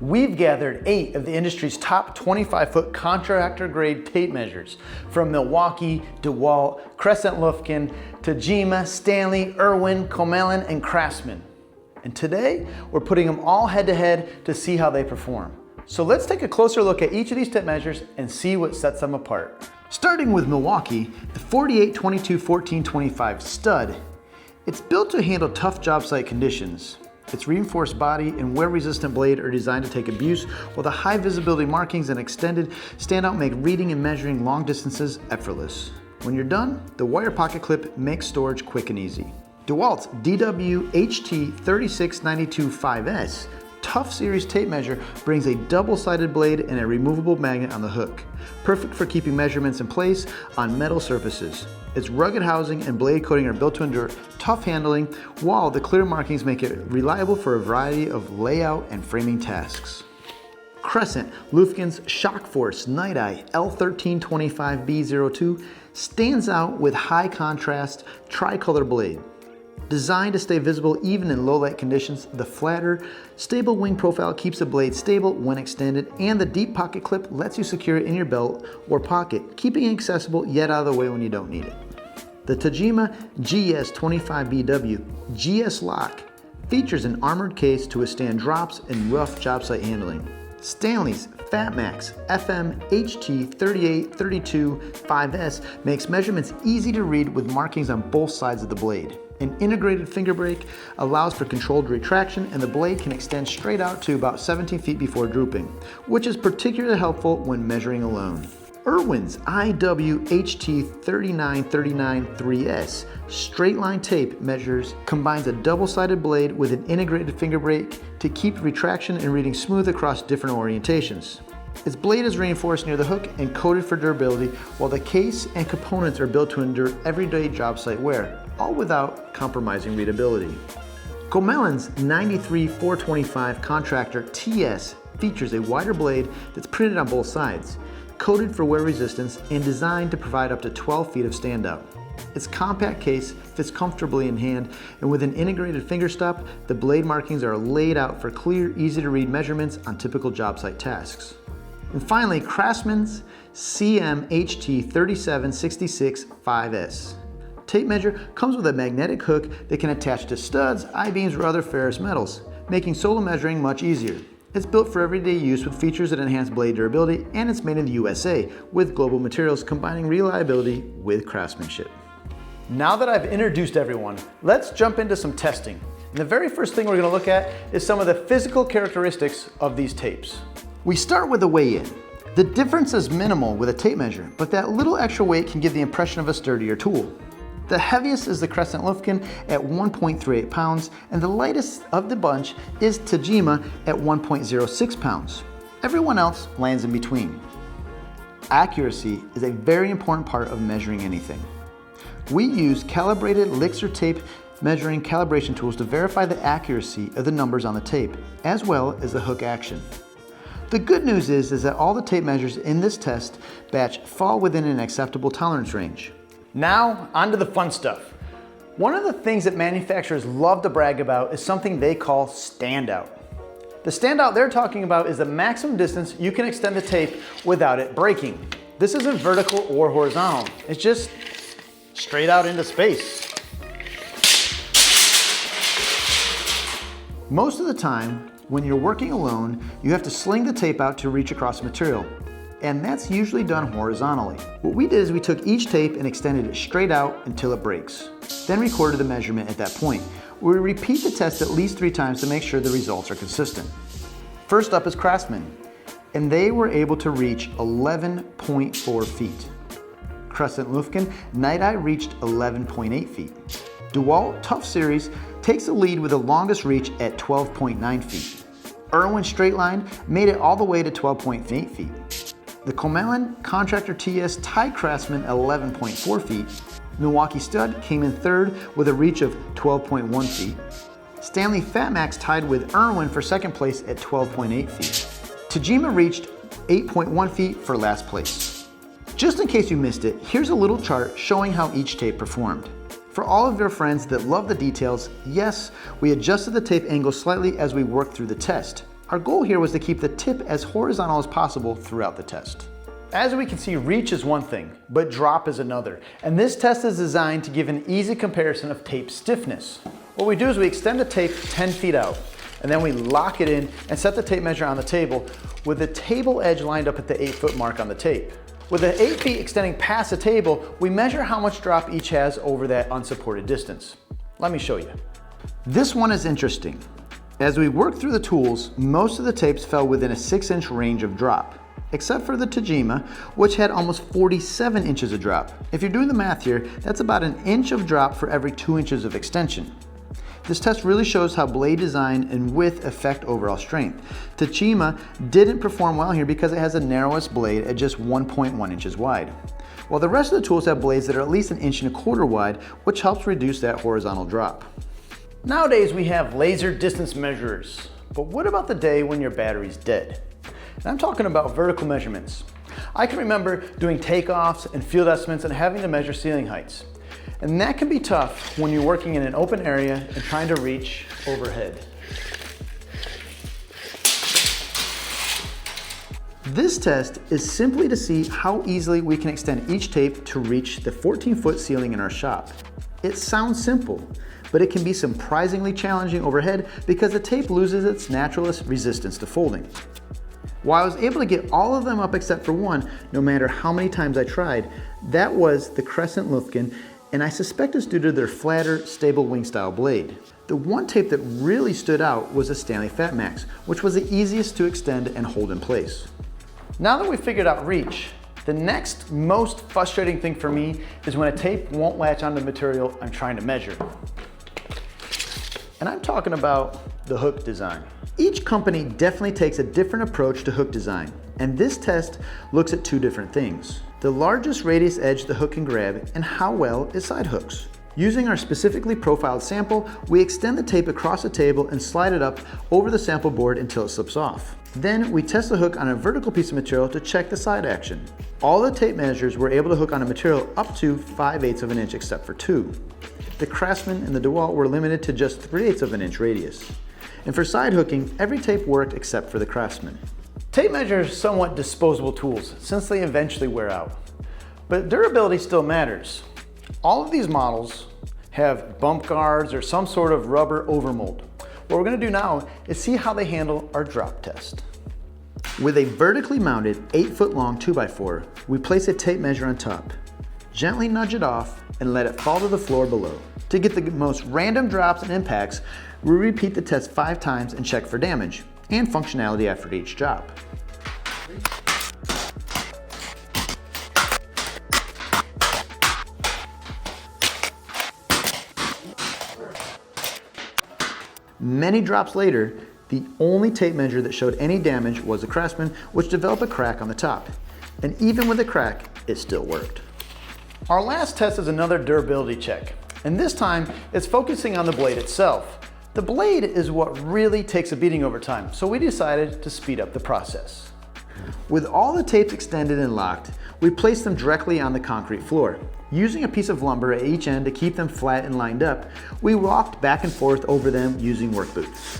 We've gathered 8 of the industry's top 25-foot contractor-grade tape measures from Milwaukee, DeWalt, Crescent, Tajima, Stanley, Irwin, Komelon, and Craftsman. And today, we're putting them all head-to-head to see how they perform. So let's take a closer look at each of these tape measures and see what sets them apart. Starting with Milwaukee, the 48-22-14-25 stud. It's built to handle tough job site conditions. Its reinforced body and wear-resistant blade are designed to take abuse, while the high visibility markings and extended standout make reading and measuring long distances effortless. When you're done, the wire pocket clip makes storage quick and easy. DeWalt's DW-HT3692-5S Tough Series tape measure brings a double-sided blade and a removable magnet on the hook, perfect for keeping measurements in place on metal surfaces. Its rugged housing and blade coating are built to endure tough handling, while the clear markings make it reliable for a variety of layout and framing tasks. Crescent Lufkin's Shock Force Night Eye L1325B02 stands out with high contrast tricolor blade. Designed to stay visible even in low light conditions, the flatter, stable wing profile keeps the blade stable when extended, and the deep pocket clip lets you secure it in your belt or pocket, keeping it accessible yet out of the way when you don't need it. The Tajima GS25BW GS Lock features an armored case to withstand drops and rough job site handling. Stanley's FatMax FM HT3832-5S makes measurements easy to read with markings on both sides of the blade. An integrated finger brake allows for controlled retraction, and the blade can extend straight out to about 17 feet before drooping, which is particularly helpful when measuring alone. Irwin's IW-HT3939-3S straight line tape measures combines a double-sided blade with an integrated finger brake to keep retraction and reading smooth across different orientations. Its blade is reinforced near the hook and coated for durability, while the case and components are built to endure everyday job site wear, all without compromising readability. Komelon's 93-425 Contractor TS features a wider blade that's printed on both sides, coated for wear resistance, and designed to provide up to 12 feet of standout. Its compact case fits comfortably in hand, and with an integrated finger stop, the blade markings are laid out for clear, easy to read measurements on typical job site tasks. And finally, Craftsman's CM-HT3766-5S. Tape measure comes with a magnetic hook that can attach to studs, I-beams, or other ferrous metals, making solo measuring much easier. It's built for everyday use with features that enhance blade durability, and it's made in the USA with global materials combining reliability with craftsmanship. Now that I've introduced everyone, let's jump into some testing. And the very first thing we're going to look at is some of the physical characteristics of these tapes. We start with the weigh-in. The difference is minimal with a tape measure, but that little extra weight can give the impression of a sturdier tool. The heaviest is the Crescent Lufkin at 1.38 pounds, and the lightest of the bunch is Tajima at 1.06 pounds. Everyone else lands in between. Accuracy is a very important part of measuring anything. We use calibrated Lixer tape measuring calibration tools to verify the accuracy of the numbers on the tape, as well as the hook action. The good news is that all the tape measures in this test batch fall within an acceptable tolerance range. Now, on to the fun stuff. One of the things that manufacturers love to brag about is something they call Standout. The Standout they're talking about is the maximum distance you can extend the tape without it breaking. This isn't vertical or horizontal. It's just straight out into space. Most of the time, when you're working alone, you have to sling the tape out to reach across the material, and that's usually done horizontally. What we did is we took each tape and extended it straight out until it breaks, then recorded the measurement at that point. We repeat the test at least 3 times to make sure the results are consistent. First up is Craftsman, and they were able to reach 11.4 feet. Crescent Lufkin Night Eye reached 11.8 feet. DeWalt Tough Series takes the lead with the longest reach at 12.9 feet. Irwin Straight Line made it all the way to 12.8 feet. The Komelon Contractor TS tied Craftsman at 11.4 feet. Milwaukee Stud came in third with a reach of 12.1 feet. Stanley FatMax tied with Irwin for second place at 12.8 feet. Tajima reached 8.1 feet for last place. Just in case you missed it, here's a little chart showing how each tape performed. For all of your friends that love the details, yes, we adjusted the tape angle slightly as we worked through the test. Our goal here was to keep the tip as horizontal as possible throughout the test. As we can see, reach is one thing, but drop is another. And this test is designed to give an easy comparison of tape stiffness. What we do is we extend the tape 10 feet out, and then we lock it in and set the tape measure on the table with the table edge lined up at the 8-foot mark on the tape. With the 8 feet extending past the table, we measure how much drop each has over that unsupported distance. Let me show you. This one is interesting. As we worked through the tools, most of the tapes fell within a 6-inch range of drop, except for the Tajima, which had almost 47 inches of drop. If you're doing the math here, that's about an inch of drop for every 2 inches of extension. This test really shows how blade design and width affect overall strength. Tajima didn't perform well here because it has the narrowest blade at just 1.1 inches wide, while the rest of the tools have blades that are at least 1.25 inches wide, which helps reduce that horizontal drop. Nowadays we have laser distance measurers, but what about the day when your battery's dead? And I'm talking about vertical measurements. I can remember doing takeoffs and field estimates and having to measure ceiling heights. And that can be tough when you're working in an open area and trying to reach overhead. This test is simply to see how easily we can extend each tape to reach the 14-foot ceiling in our shop. It sounds simple, but it can be surprisingly challenging overhead because the tape loses its natural resistance to folding. While I was able to get all of them up except for one, no matter how many times I tried, that was the Crescent Lufkin, and I suspect it's due to their flatter, stable wing style blade. The one tape that really stood out was the Stanley Fat Max, which was the easiest to extend and hold in place. Now that we've figured out reach, the next most frustrating thing for me is when a tape won't latch onto the material I'm trying to measure. And I'm talking about the hook design. Each company definitely takes a different approach to hook design, and this test looks at two different things: the largest radius edge the hook can grab and how well it side hooks. Using our specifically profiled sample, we extend the tape across the table and slide it up over the sample board until it slips off. Then we test the hook on a vertical piece of material to check the side action. All the tape measures were able to hook on a material up to 5/8 of an inch except for two. The Craftsman and the DeWalt were limited to just 3/8 of an inch radius. And for side hooking, every tape worked except for the Craftsman. Tape measures are somewhat disposable tools since they eventually wear out, but durability still matters. All of these models have bump guards or some sort of rubber overmold. What we're going to do now is see how they handle our drop test. With a vertically mounted 8-foot long 2x4, we place a tape measure on top, gently nudge it off, and let it fall to the floor below. To get the most random drops and impacts, we repeat the test 5 times and check for damage and functionality after each drop. Many drops later, the only tape measure that showed any damage was the Craftsman, which developed a crack on the top. And even with the crack, it still worked. Our last test is another durability check, and this time it's focusing on the blade itself. The blade is what really takes a beating over time, so we decided to speed up the process. With all the tapes extended and locked, we placed them directly on the concrete floor. Using a piece of lumber at each end to keep them flat and lined up, we walked back and forth over them using work boots.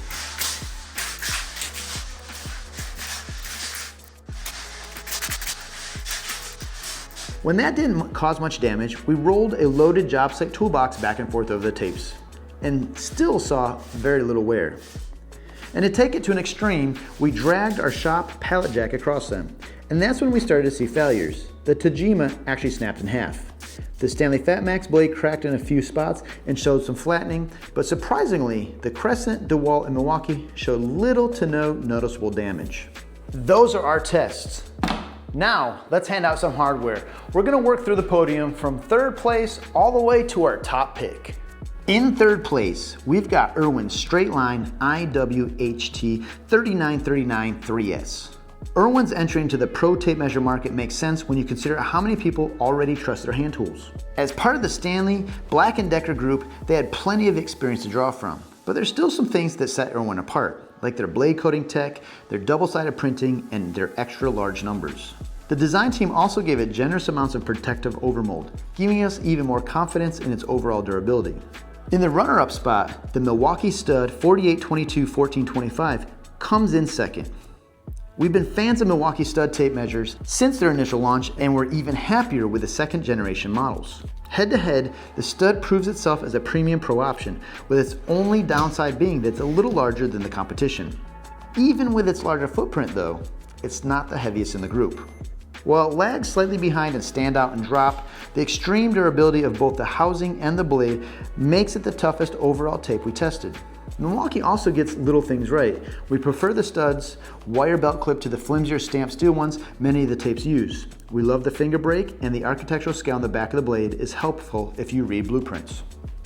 When that didn't cause much damage, we rolled a loaded job site toolbox back and forth over the tapes and still saw very little wear. And to take it to an extreme, we dragged our shop pallet jack across them. And that's when we started to see failures. The Tajima actually snapped in half. The Stanley Fat Max blade cracked in a few spots and showed some flattening, but surprisingly, the Crescent, DeWalt, and Milwaukee showed little to no noticeable damage. Those are our tests. Now, let's hand out some hardware. We're gonna work through the podium from 3rd place all the way to our top pick. In 3rd place, we've got Irwin's straight line IWHT 3939 3S. Irwin's entry into the pro tape measure market makes sense when you consider how many people already trust their hand tools. As part of the Stanley, Black & Decker group, they had plenty of experience to draw from, but there's still some things that set Irwin apart, like their blade coating tech, their double-sided printing, and their extra large numbers. The design team also gave it generous amounts of protective overmold, giving us even more confidence in its overall durability. In the runner-up spot, the Milwaukee Stud 4822 1425 comes in second. We've been fans of Milwaukee stud tape measures since their initial launch, and we're even happier with the second generation models. Head to head, the stud proves itself as a premium pro option, with its only downside being that it's a little larger than the competition. Even with its larger footprint though, it's not the heaviest in the group. While it lags slightly behind in standout and drop, the extreme durability of both the housing and the blade makes it the toughest overall tape we tested. Milwaukee also gets little things right. We prefer the studs wire belt clip to the flimsier stamped steel ones many of the tapes use. We love the finger brake, and the architectural scale on the back of the blade is helpful if you read blueprints.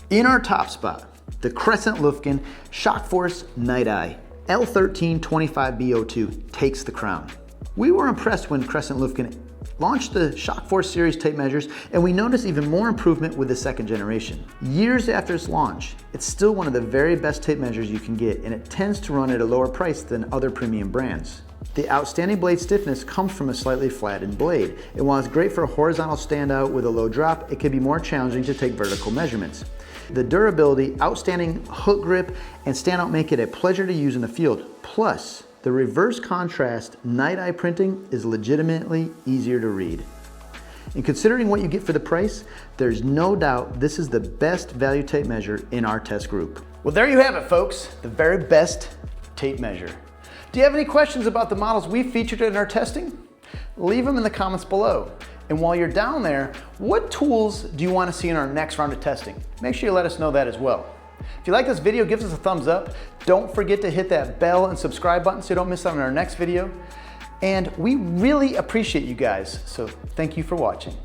In our top spot, the Crescent Lufkin Shock Force Night Eye L1325B02 takes the crown. We were impressed when Crescent Lufkin launched the Shock Force series tape measures, and we noticed even more improvement with the second generation. Years after its launch, it's still one of the very best tape measures you can get, and it tends to run at a lower price than other premium brands. The outstanding blade stiffness comes from a slightly flattened blade, and while it's great for a horizontal standout with a low drop, it can be more challenging to take vertical measurements. The durability, outstanding hook grip, and standout make it a pleasure to use in the field. Plus, the reverse contrast Night Eye printing is legitimately easier to read. And considering what you get for the price, there's no doubt this is the best value tape measure in our test group. Well, there you have it, folks, the very best tape measure. Do you have any questions about the models we featured in our testing? Leave them in the comments below. And while you're down there, what tools do you want to see in our next round of testing? Make sure you let us know that as well. If you like this video, give us a thumbs up. Don't forget to hit that bell and subscribe button so you don't miss out on our next video. And we really appreciate you guys, so thank you for watching.